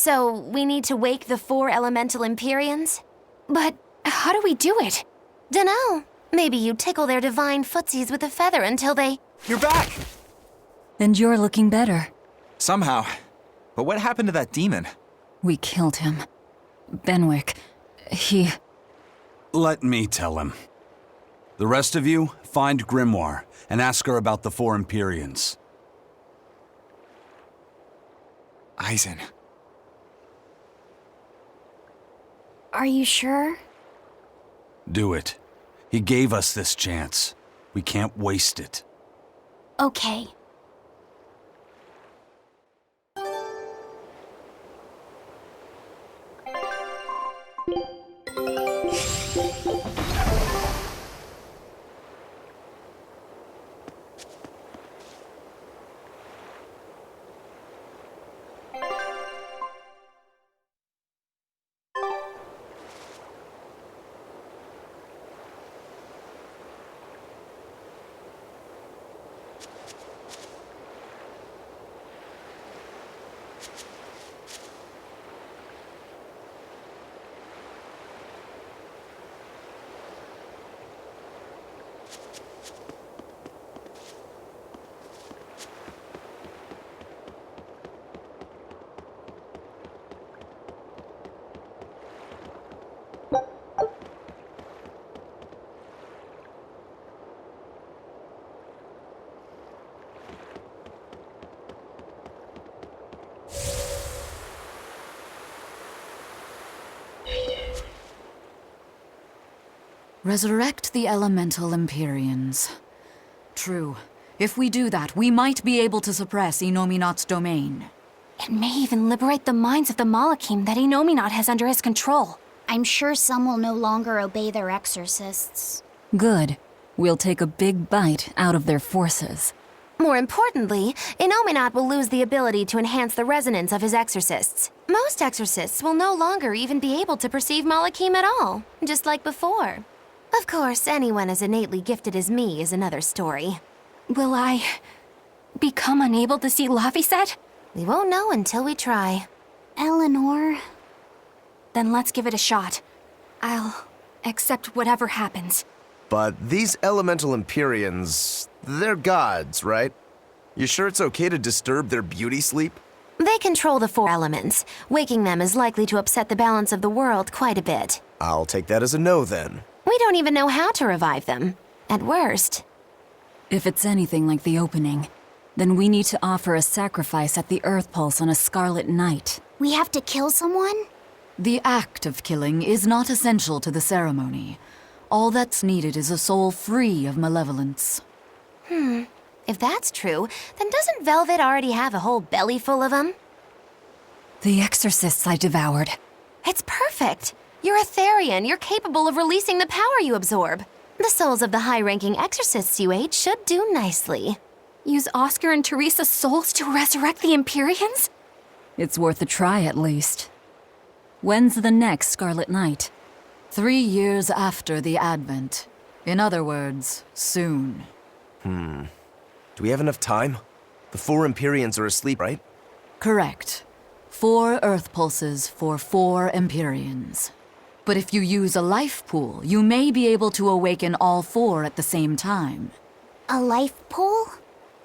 So, we need to wake the 4 elemental Empyreans? But how do we do it? Dunno. Maybe you tickle their divine footsies with a feather until they... You're back! And you're looking better. Somehow. But what happened to that demon? We killed him. Benwick, he... Let me tell him. The rest of you, find Grimoire and ask her about the 4 Empyreans. Eisen. Are you sure? Do it. He gave us this chance. We can't waste it. Okay. Resurrect the elemental Empyreans. True. If we do that, we might be able to suppress Inominat's domain. It may even liberate the minds of the Malachim that Inominat has under his control. I'm sure some will no longer obey their exorcists. Good. We'll take a big bite out of their forces. More importantly, Inominat will lose the ability to enhance the resonance of his exorcists. Most exorcists will no longer even be able to perceive Malachim at all, just like before. Of course, anyone as innately gifted as me is another story. Will I... become unable to see Laphicet? We won't know until we try. Eleanor... Then let's give it a shot. I'll accept whatever happens. But these elemental Empyreans, they're gods, right? You sure it's okay to disturb their beauty sleep? They control the 4 elements. Waking them is likely to upset the balance of the world quite a bit. I'll take that as a no then. We don't even know how to revive them. At worst. If it's anything like the opening, then we need to offer a sacrifice at the Earth Pulse on a Scarlet Night. We have to kill someone? The act of killing is not essential to the ceremony. All that's needed is a soul free of malevolence. If that's true, then doesn't Velvet already have a whole belly full of them? The exorcists I devoured. It's perfect. You're a Therian. You're capable of releasing the power you absorb. The souls of the high-ranking exorcists you ate should do nicely. Use Oscar and Teresa's souls to resurrect the Empyreans? It's worth a try at least. When's the next Scarlet Night? 3 years after the Advent. In other words, soon. Do we have enough time? The 4 Empyreans are asleep, right? Correct. 4 Earth Pulses for 4 Empyreans. But if you use a life pool, you may be able to awaken all 4 at the same time. A life pool?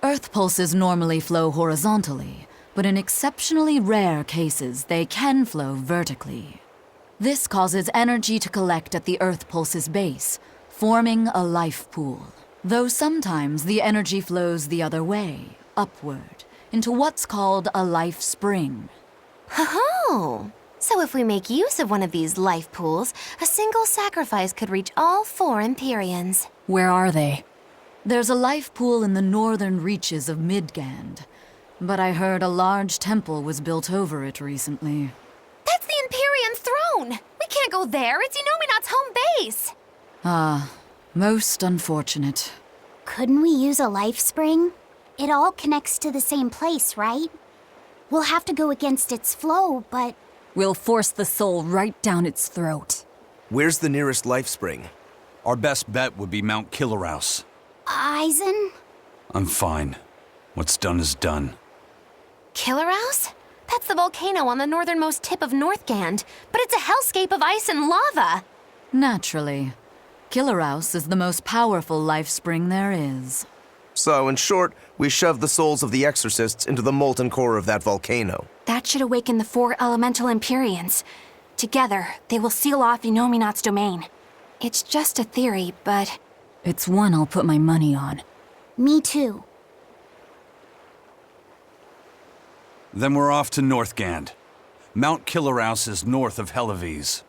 Earth Pulses normally flow horizontally, but in exceptionally rare cases, they can flow vertically. This causes energy to collect at the Earth Pulse's base, forming a life pool. Though sometimes the energy flows the other way, upward, into what's called a life spring. Oh! So if we make use of one of these life pools, a single sacrifice could reach all 4 Empyreans. Where are they? There's a life pool in the northern reaches of Midgand, but I heard a large temple was built over it recently. That's the Empyrean throne! We can't go there, it's Inominat's home base! Ah, most unfortunate. Couldn't we use a life spring? It all connects to the same place, right? We'll have to go against its flow, but... We'll force the soul right down its throat. Where's the nearest life spring? Our best bet would be Mount Killerhouse. Eisen? I'm fine. What's done is done. Killer House? That's the volcano on the northernmost tip of Northgand, but it's a hellscape of ice and lava. Naturally. Hellawes is the most powerful life spring there is. So, in short, we shove the souls of the exorcists into the molten core of that volcano. That should awaken the 4 elemental Empyreans. Together, they will seal off Inominat's domain. It's just a theory, but... It's one I'll put my money on. Me too. Then we're off to Northgand. Mount Hellawes is north of Hellawes.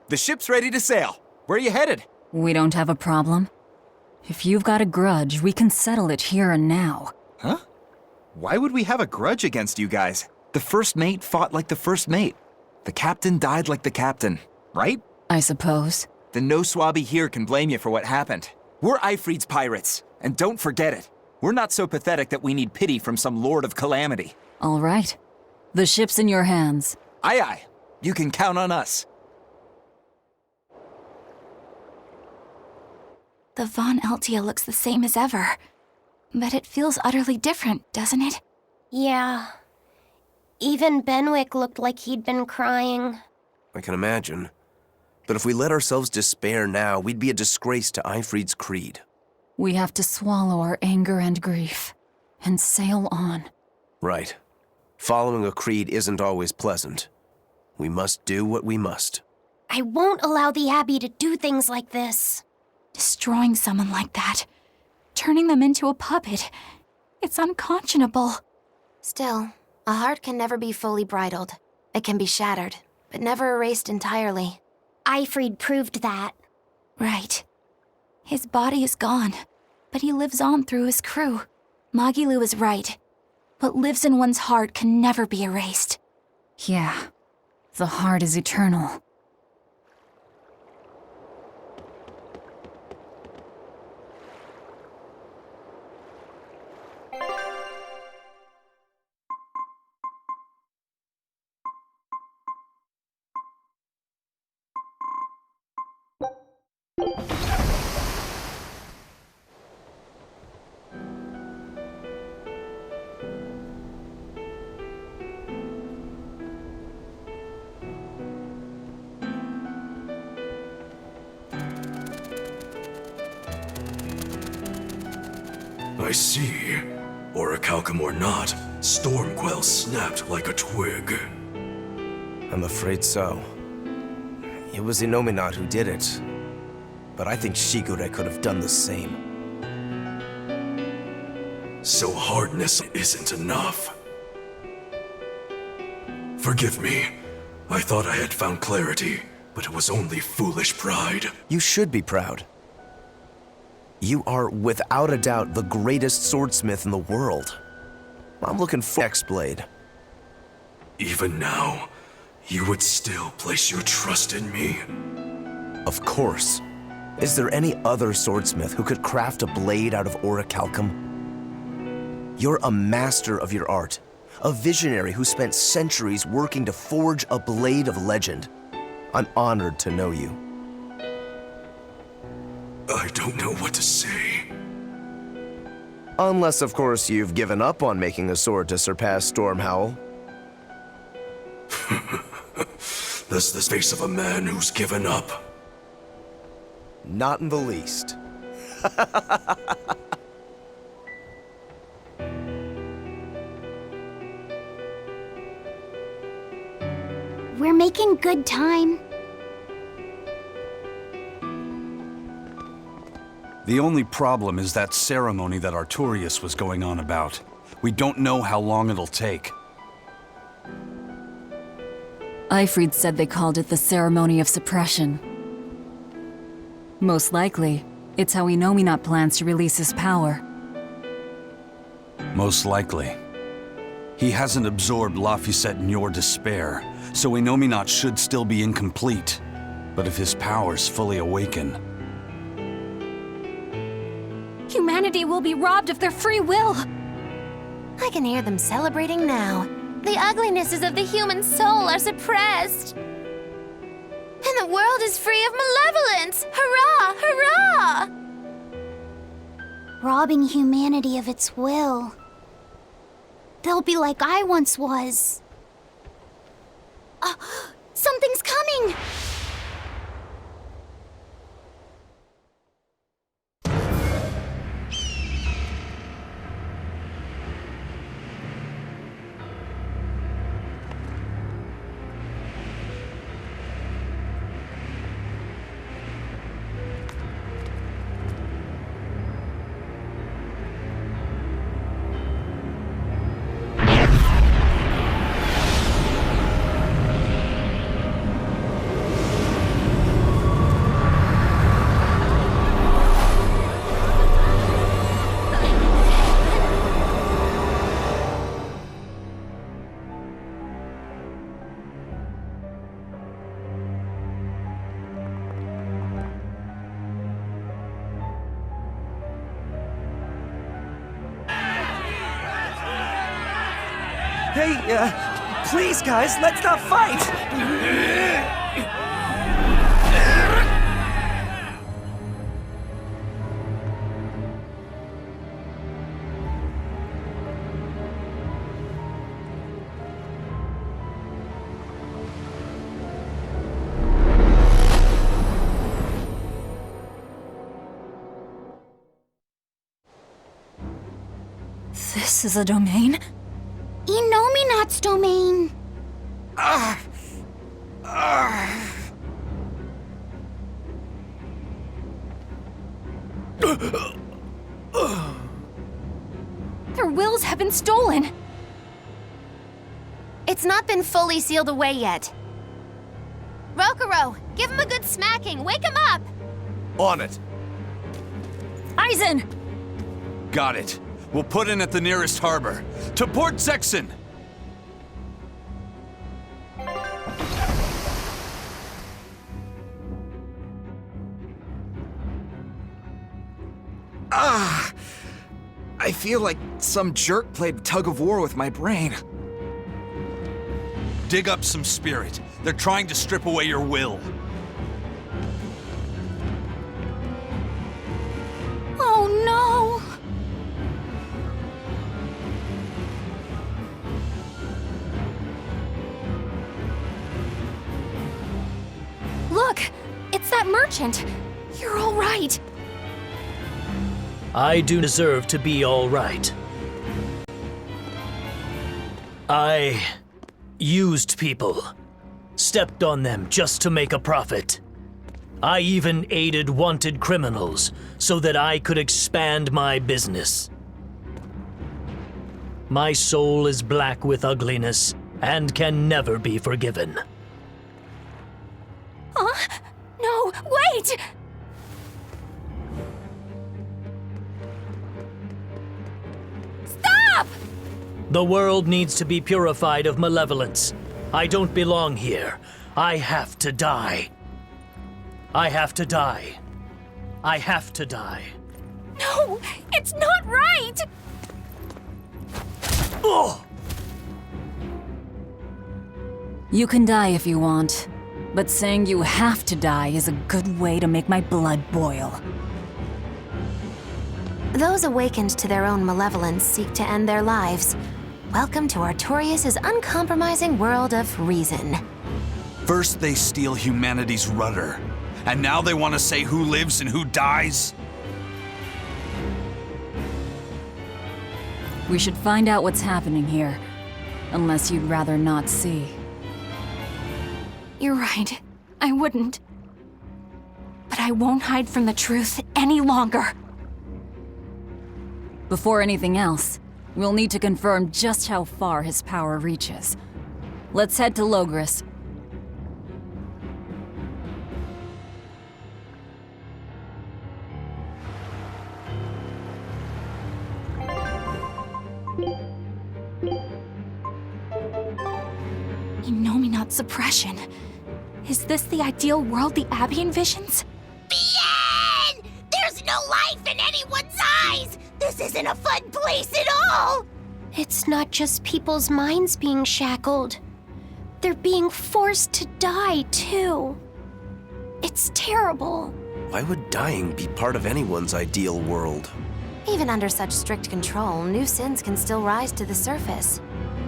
The ship's ready to sail. Where are you headed? We don't have a problem. If you've got a grudge, we can settle it here and now. Huh? Why would we have a grudge against you guys? The first mate fought like the first mate. The captain died like the captain, right? I suppose. Then no swabby here can blame you for what happened. We're Ifrid's pirates, and don't forget it. We're not so pathetic that we need pity from some lord of calamity. All right. The ship's in your hands. Aye aye, you can count on us. The Von Eltia looks the same as ever. But it feels utterly different, doesn't it? Yeah. Even Benwick looked like he'd been crying. I can imagine. But if we let ourselves despair now, we'd be a disgrace to Ifrid's creed. We have to swallow our anger and grief, and sail on. Right. Following a creed isn't always pleasant. We must do what we must. I won't allow the Abbey to do things like this. Destroying someone like that. Turning them into a puppet. It's unconscionable. Still, a heart can never be fully bridled. It can be shattered, but never erased entirely. Ifrid proved that. Right. His body is gone, but he lives on through his crew. Magilu is right. What lives in one's heart can never be erased. Yeah. The heart is eternal. I see. Orichalcum or not, Stormquell snapped like a twig. I'm afraid so. It was Inominat who did it. But I think Shigure could have done the same. So hardness isn't enough. Forgive me. I thought I had found clarity, but it was only foolish pride. You should be proud. You are, without a doubt, the greatest swordsmith in the world. I'm looking for X-Blade. Even now, you would still place your trust in me. Of course. Is there any other swordsmith who could craft a blade out of orichalcum? You're a master of your art, a visionary who spent centuries working to forge a blade of legend. I'm honored to know you. I don't know what to say. Unless, of course, you've given up on making a sword to surpass Stormhowl. That's the face of a man who's given up. Not in the least. We're making good time. The only problem is that ceremony that Artorius was going on about. We don't know how long it'll take. Eifried said they called it the Ceremony of Suppression. Most likely, it's how Inominat plans to release his power. Most likely. He hasn't absorbed Laphicet in your despair, so Inominat should still be incomplete. But if his powers fully awaken... Humanity will be robbed of their free will. I can hear them celebrating now. The uglinesses of the human soul are suppressed. And the world is free of malevolence! Hurrah! Hurrah! Robbing humanity of its will. They'll be like I once was. Something's coming! Hey, please, guys, let's not fight! This is a domain? Inominat's domain. Their wills have been stolen. It's not been fully sealed away yet. Rokuro, give him a good smacking. Wake him up! On it. Aizen! Got it. We'll put in at the nearest harbor. To Port Zexen! I feel like some jerk played tug of war with my brain. Dig up some spirit. They're trying to strip away your will. Oh no! Look! It's that merchant! You're all right! I do deserve to be all right. I used people, stepped on them just to make a profit. I even aided wanted criminals so that I could expand my business. My soul is black with ugliness and can never be forgiven. Huh? No, wait! Stop! The world needs to be purified of malevolence. I don't belong here. I have to die. I have to die. I have to die. No, it's not right! Oh! You can die if you want, but saying you have to die is a good way to make my blood boil. Those awakened to their own malevolence seek to end their lives. Welcome to Artorius' uncompromising world of reason. First they steal humanity's rudder, and now they want to say who lives and who dies? We should find out what's happening here, unless you'd rather not see. You're right. I wouldn't. But I won't hide from the truth any longer. Before anything else, we'll need to confirm just how far his power reaches. Let's head to Logris. Innominate suppression. Is this the ideal world the Abbey envisions? Bien! There's no life in anyone's eyes! This isn't a fun place at all! It's not just people's minds being shackled. They're being forced to die, too. It's terrible. Why would dying be part of anyone's ideal world? Even under such strict control, new sins can still rise to the surface.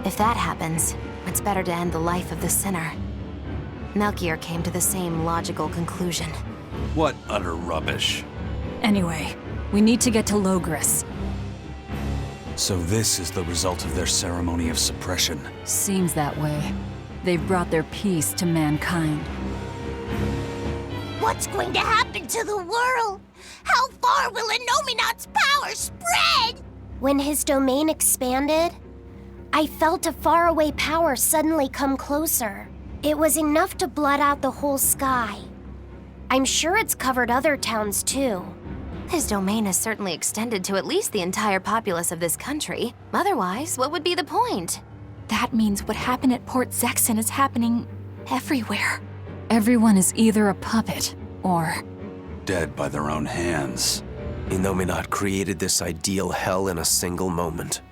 If that happens, it's better to end the life of the sinner. Melchior came to the same logical conclusion. What utter rubbish. Anyway, we need to get to Logris. So this is the result of their ceremony of suppression. Seems that way. They've brought their peace to mankind. What's going to happen to the world? How far will Innominate's power spread? When his domain expanded, I felt a faraway power suddenly come closer. It was enough to blot out the whole sky. I'm sure it's covered other towns too. His domain has certainly extended to at least the entire populace of this country. Otherwise, what would be the point? That means what happened at Port Zexon is happening everywhere. Everyone is either a puppet, or... Dead by their own hands. Innominate created this ideal hell in a single moment.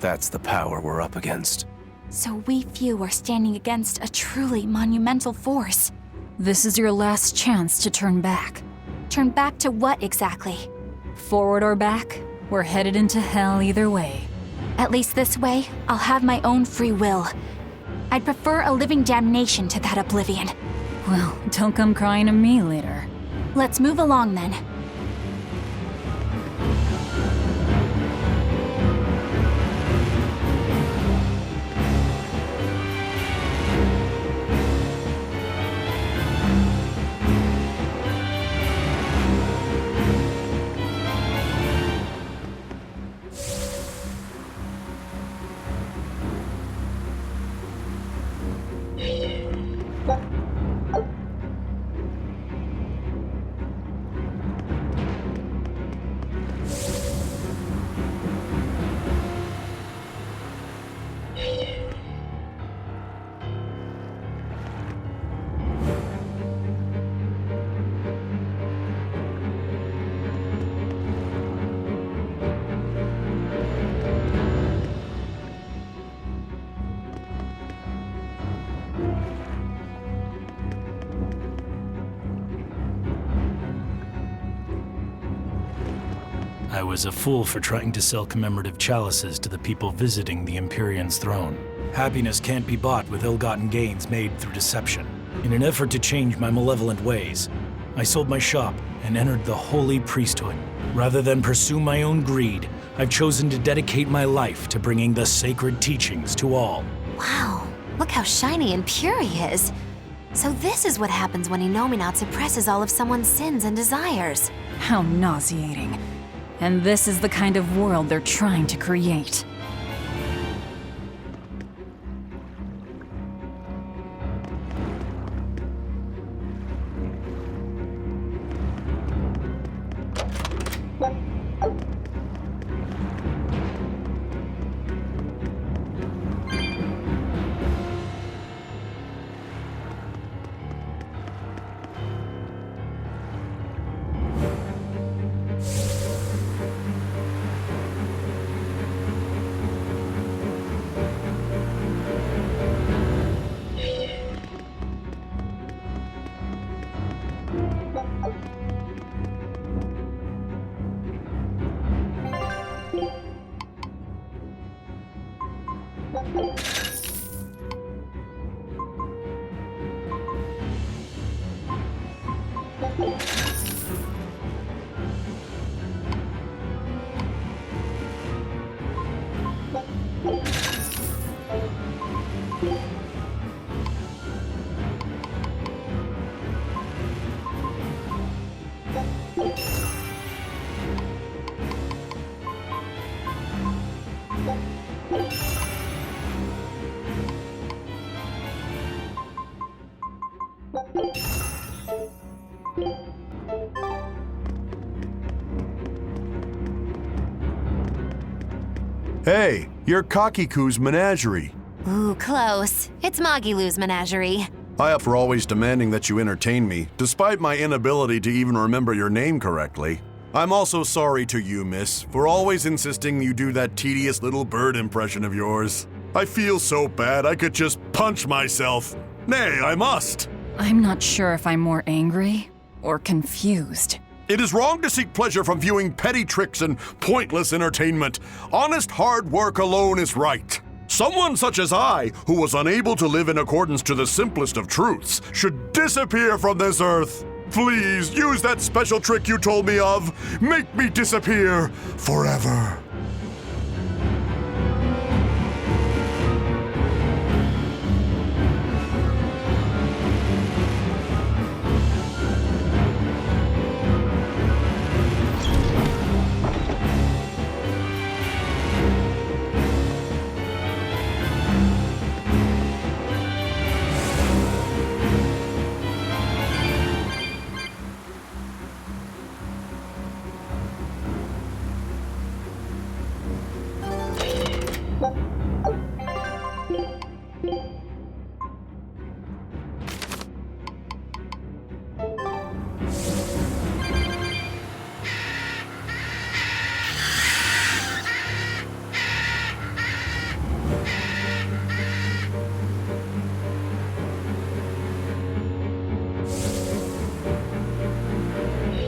That's the power we're up against. So we few are standing against a truly monumental force. This is your last chance to turn back. Turn back to what exactly? Forward or back, we're headed into hell either way. At least this way, I'll have my own free will. I'd prefer a living damnation to that oblivion. Well, don't come crying to me later. Let's move along then. I was a fool for trying to sell commemorative chalices to the people visiting the Empyrean's throne. Happiness can't be bought with ill-gotten gains made through deception. In an effort to change my malevolent ways, I sold my shop and entered the holy priesthood. Rather than pursue my own greed, I've chosen to dedicate my life to bringing the sacred teachings to all. Wow, look how shiny and pure he is. So this is what happens when Innominate suppresses all of someone's sins and desires. How nauseating. And this is the kind of world they're trying to create. Hey, you're Kakiku's menagerie. Ooh, close. It's Magilu's menagerie. I up for always demanding that you entertain me, despite my inability to even remember your name correctly. I'm also sorry to you, miss, for always insisting you do that tedious little bird impression of yours. I feel so bad I could just punch myself. Nay, I must. I'm not sure if I'm more angry or confused. It is wrong to seek pleasure from viewing petty tricks and pointless entertainment. Honest hard work alone is right. Someone such as I, who was unable to live in accordance to the simplest of truths, should disappear from this earth. Please, use that special trick you told me of. Make me disappear forever.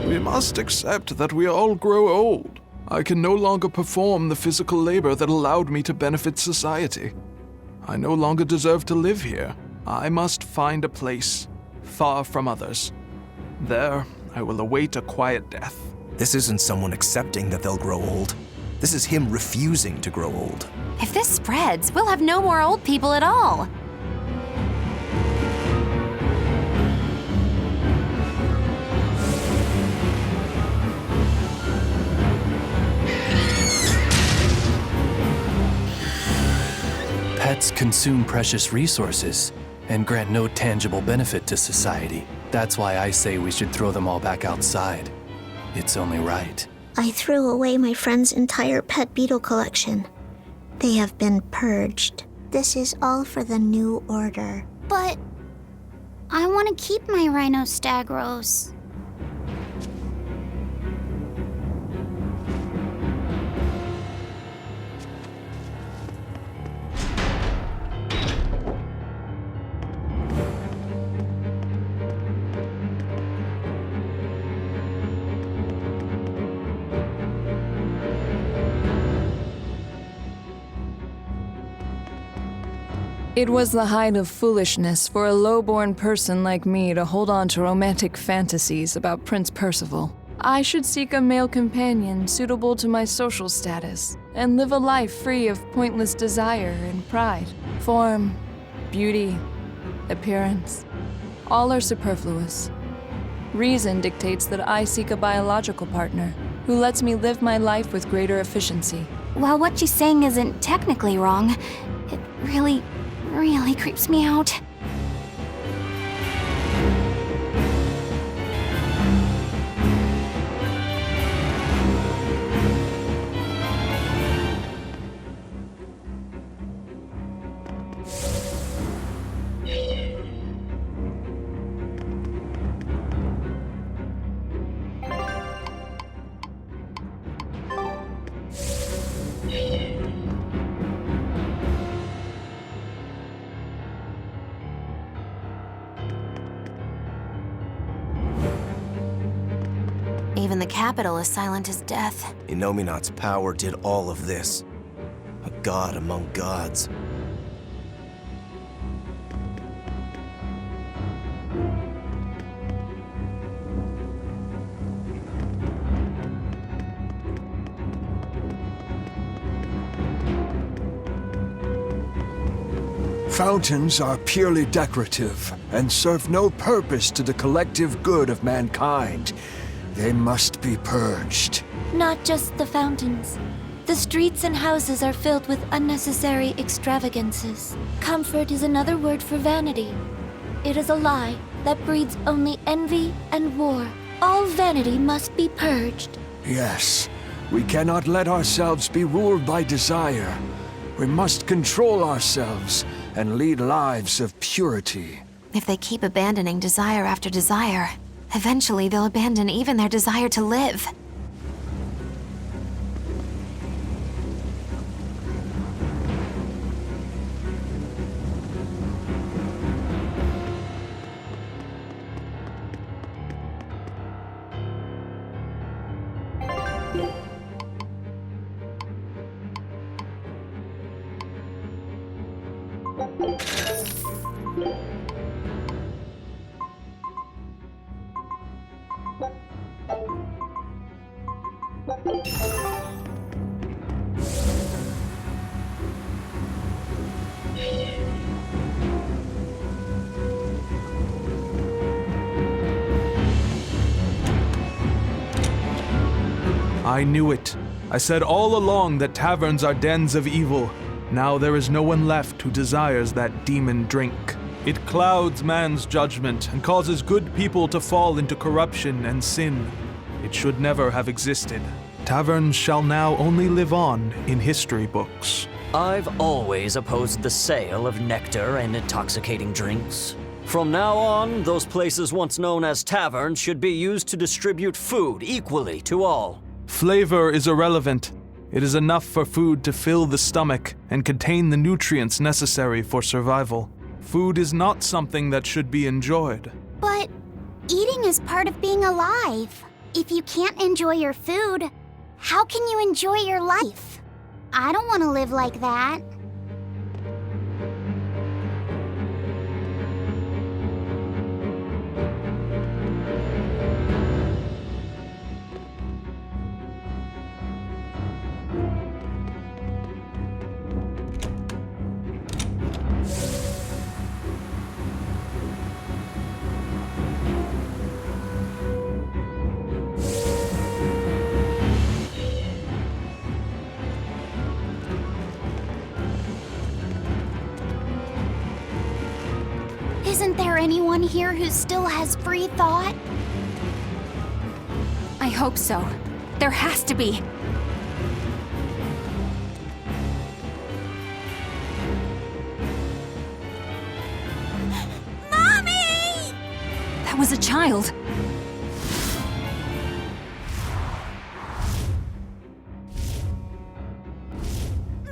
We must accept that we all grow old. I can no longer perform the physical labor that allowed me to benefit society. I no longer deserve to live here. I must find a place far from others. There, I will await a quiet death. This isn't someone accepting that they'll grow old. This is him refusing to grow old. If this spreads, we'll have no more old people at all. Pets consume precious resources and grant no tangible benefit to society. That's why I say we should throw them all back outside. It's only right. I threw away my friend's entire pet beetle collection. They have been purged. This is all for the new order. But I want to keep my rhinostagros. It was the height of foolishness for a low-born person like me to hold on to romantic fantasies about Prince Percival. I should seek a male companion suitable to my social status and live a life free of pointless desire and pride. Form, beauty, appearance, all are superfluous. Reason dictates that I seek a biological partner who lets me live my life with greater efficiency. While what she's saying isn't technically wrong, it really creeps me out. Even the capital is silent as death. Innominat's power did all of this. A god among gods. Fountains are purely decorative and serve no purpose to the collective good of mankind. They must be purged. Not just the fountains. The streets and houses are filled with unnecessary extravagances. Comfort is another word for vanity. It is a lie that breeds only envy and war. All vanity must be purged. Yes, We cannot let ourselves be ruled by desire. We must control ourselves and lead lives of purity. If they keep abandoning desire after desire, eventually they'll abandon even their desire to live. I knew it. I said all along that taverns are dens of evil. Now there is no one left who desires that demon drink. It clouds man's judgment and causes good people to fall into corruption and sin. It should never have existed. Taverns shall now only live on in history books. I've always opposed the sale of nectar and intoxicating drinks. From now on, those places once known as taverns should be used to distribute food equally to all. Flavor is irrelevant. It is enough for food to fill the stomach and contain the nutrients necessary for survival. Food is not something that should be enjoyed. But eating is part of being alive. If you can't enjoy your food, how can you enjoy your life? I don't want to live like that. Isn't there anyone here who still has free thought? I hope so. There has to be. Mommy! That was a child.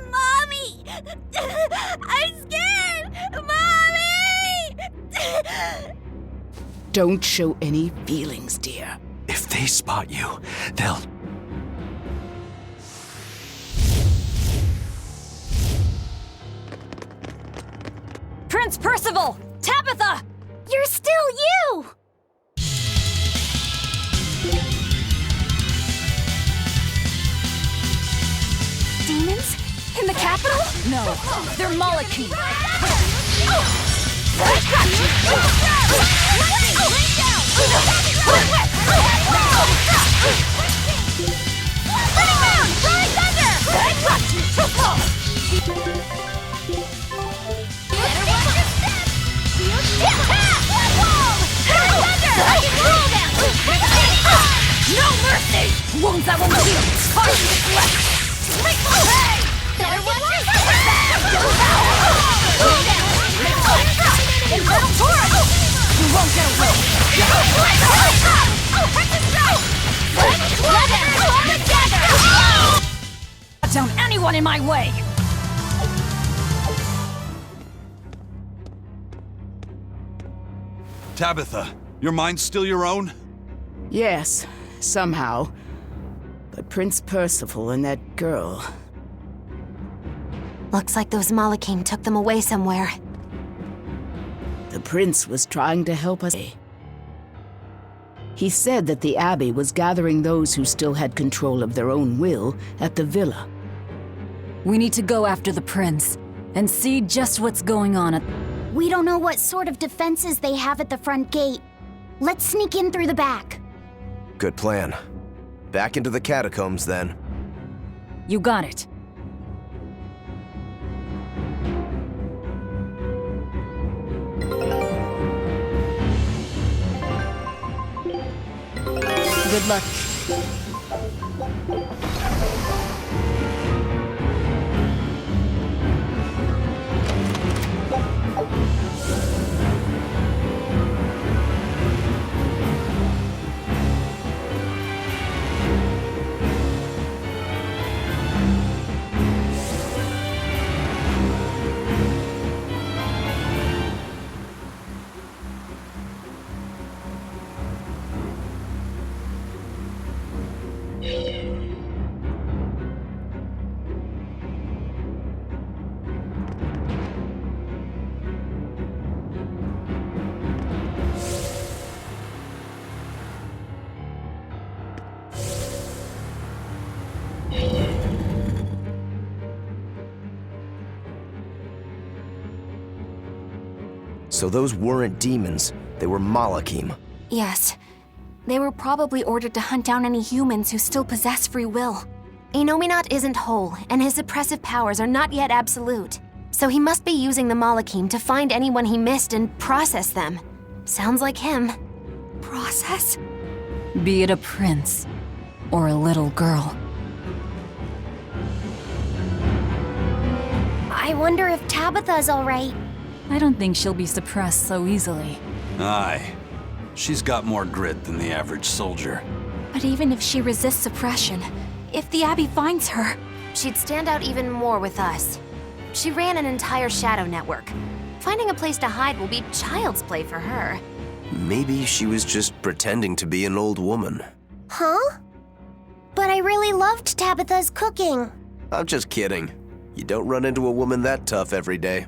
Mommy! I'm scared! Mommy! Don't show any feelings, dear. If they spot you, they'll... Prince Percival! Tabitha! You're still you! Demons? In the capital? No, they're Malachim. No mercy! Wounds that won't heal! Harden the flesh! Infernal torrent! You won't get away! Cut down anyone in my way! Tabitha, your mind's still your own? Yes, somehow. But Prince Percival and that girl... Looks like those Malachim took them away somewhere. The prince was trying to help us. He said that the Abbey was gathering those who still had control of their own will at the villa. We need to go after the prince and see just what's going on at... We don't know what sort of defenses they have at the front gate. Let's sneak in through the back. Good plan. Back into the catacombs, then. You got it. Good luck. So those weren't demons, they were Malachim. Yes. They were probably ordered to hunt down any humans who still possess free will. Innominat isn't whole, and his suppressive powers are not yet absolute. So he must be using the Malachim to find anyone he missed and process them. Sounds like him. Process? Be it a prince or a little girl. I wonder if Tabitha's all right. I don't think she'll be suppressed so easily. Aye. She's got more grit than the average soldier. But even if she resists suppression, if the Abbey finds her, she'd stand out even more with us. She ran an entire shadow network. Finding a place to hide will be child's play for her. Maybe she was just pretending to be an old woman. Huh? But I really loved Tabitha's cooking. I'm just kidding. You don't run into a woman that tough every day.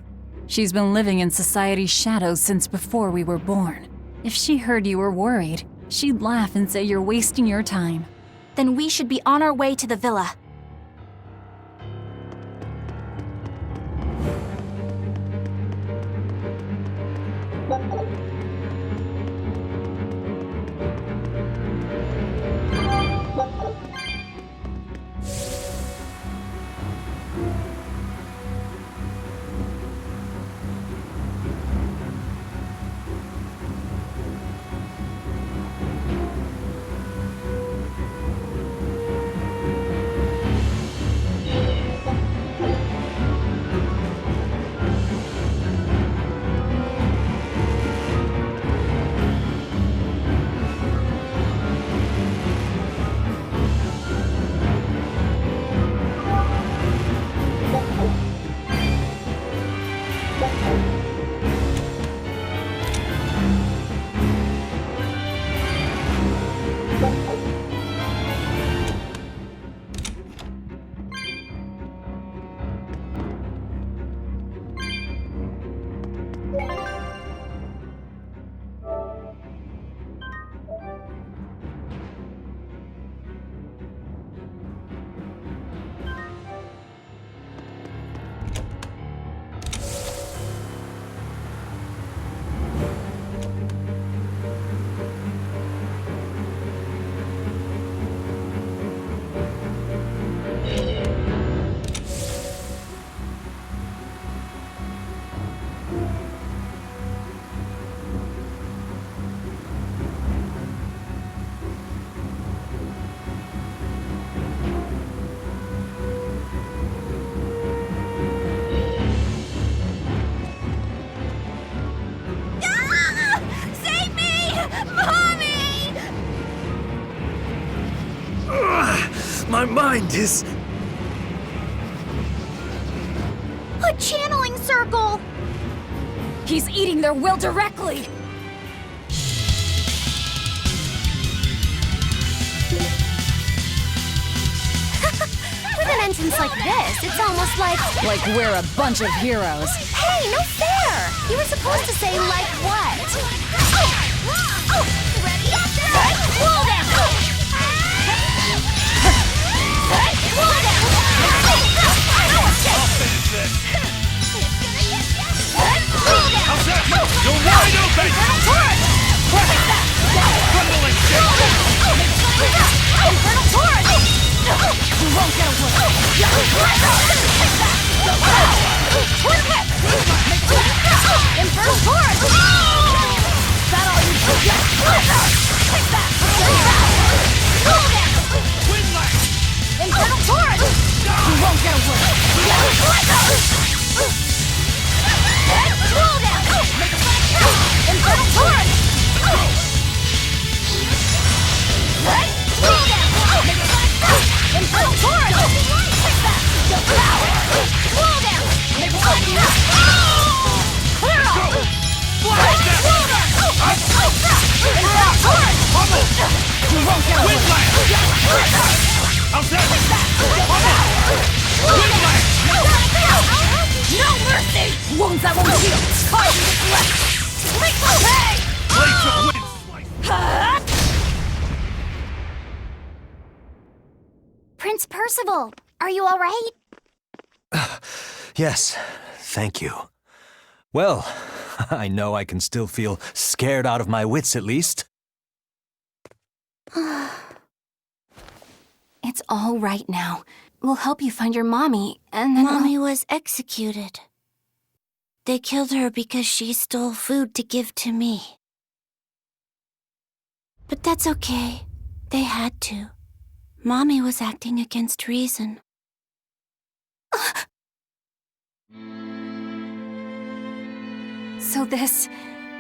She's been living in society's shadows since before we were born. If she heard you were worried, she'd laugh and say you're wasting your time. Then we should be on our way to the villa. My mind is... A channeling circle! He's eating their will directly! With an entrance like this, it's almost like... Like we're a bunch of heroes. Hey, no fair! You were supposed to say, like what? Ready? Pull them! You're wide open! Infernal Torrent! You won't get away! Twin Whip! Infernal Torrent! That all you do? Take that! Pull them! Infernal Torrent! You won't get away! Pull them! Infernal Torrent! Pull them! Infernal Torrent! Take that! Pull them! Clear off! Pull them! Infernal Torrent! You won't get away! How's that? No mercy! Wounds that won't heal! Caution is left! Hey! Prince Percival, are you all right? Yes, thank you. Well, I know I can still feel scared out of my wits at least. It's all right now. We'll help you find your mommy, and then Mommy was executed. They killed her because she stole food to give to me. But that's okay. They had to. Mommy was acting against reason. So this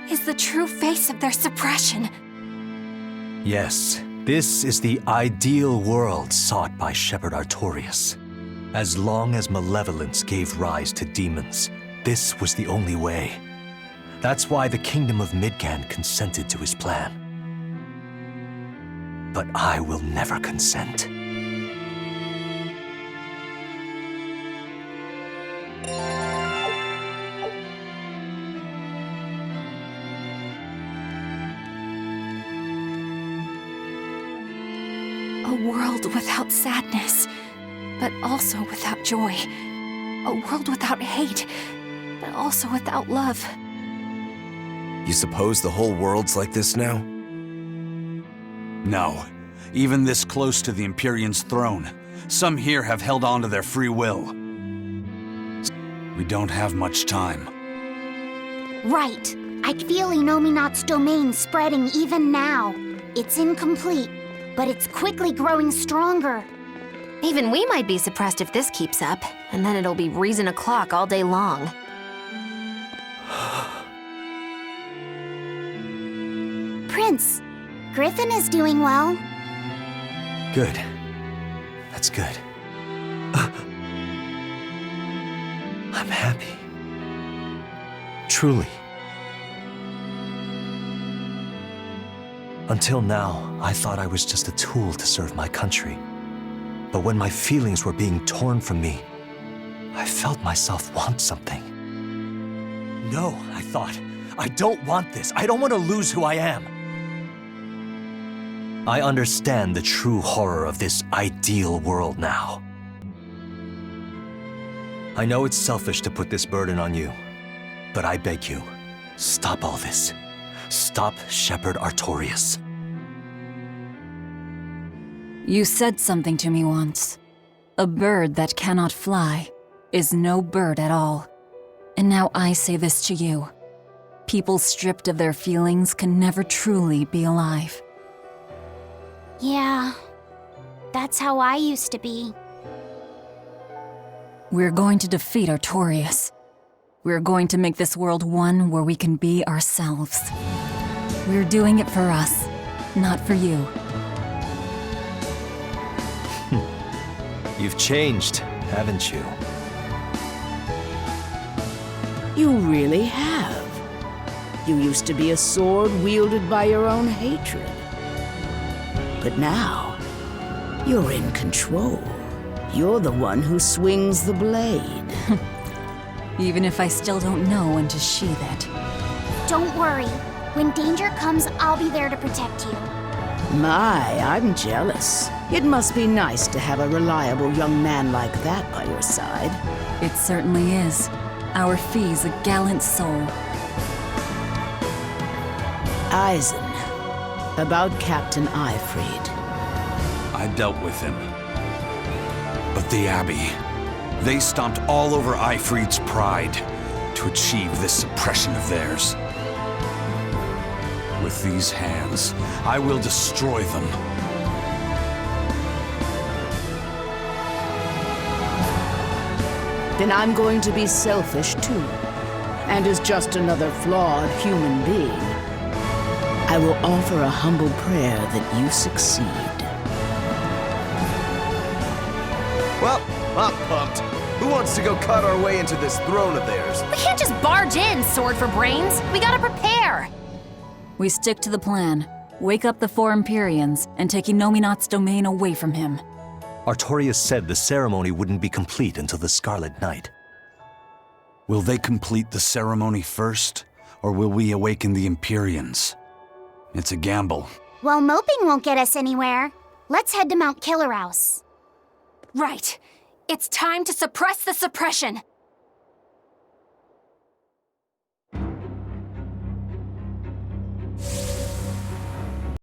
is the true face of their suppression. Yes, this is the ideal world sought by Shepherd Artorius. As long as malevolence gave rise to demons, this was the only way. That's why the Kingdom of Midgand consented to his plan. But I will never consent. A world without sadness, but also without joy. A world without hate, but also without love. You suppose the whole world's like this now? No. Even this close to the Empyrean's throne, some here have held on to their free will. We don't have much time. Right. I feel Inominat's domain spreading even now. It's incomplete, but it's quickly growing stronger. Even we might be suppressed if this keeps up, and then it'll be reason o'clock all day long. Prince, Griffin is doing well. Good. That's good. I'm happy. Truly. Until now, I thought I was just a tool to serve my country. But when my feelings were being torn from me, I felt myself want something. No, I thought. I don't want this. I don't want to lose who I am. I understand the true horror of this ideal world now. I know it's selfish to put this burden on you, but I beg you, stop all this. Stop Shepherd Artorius. You said something to me once. A bird that cannot fly is no bird at all. And now I say this to you. People stripped of their feelings can never truly be alive. Yeah, that's how I used to be. We're going to defeat Artorius. We're going to make this world one where we can be ourselves. We're doing it for us, not for you. You've changed, haven't you? You really have. You used to be a sword wielded by your own hatred. But now, you're in control. You're the one who swings the blade. Even if I still don't know when to sheath it. Don't worry. When danger comes, I'll be there to protect you. My, I'm jealous. It must be nice to have a reliable young man like that by your side. It certainly is. Our fee's a gallant soul. Eisen, about Captain Ifrid. I dealt with him. But the Abbey, they stomped all over Ifrid's pride to achieve this suppression of theirs. With these hands, I will destroy them. Then I'm going to be selfish too. And as just another flawed human being, I will offer a humble prayer that you succeed. Well, I'm pumped. Who wants to go cut our way into this throne of theirs? We can't just barge in, Sword for Brains. We gotta prepare. We stick to the plan. Wake up the four Empyreans and take Inominat's domain away from him. Artorius said the ceremony wouldn't be complete until the Scarlet Night. Will they complete the ceremony first, or will we awaken the Empyreans? It's a gamble. Well, moping won't get us anywhere. Let's head to Mount Killerhouse. Right. It's time to suppress the suppression.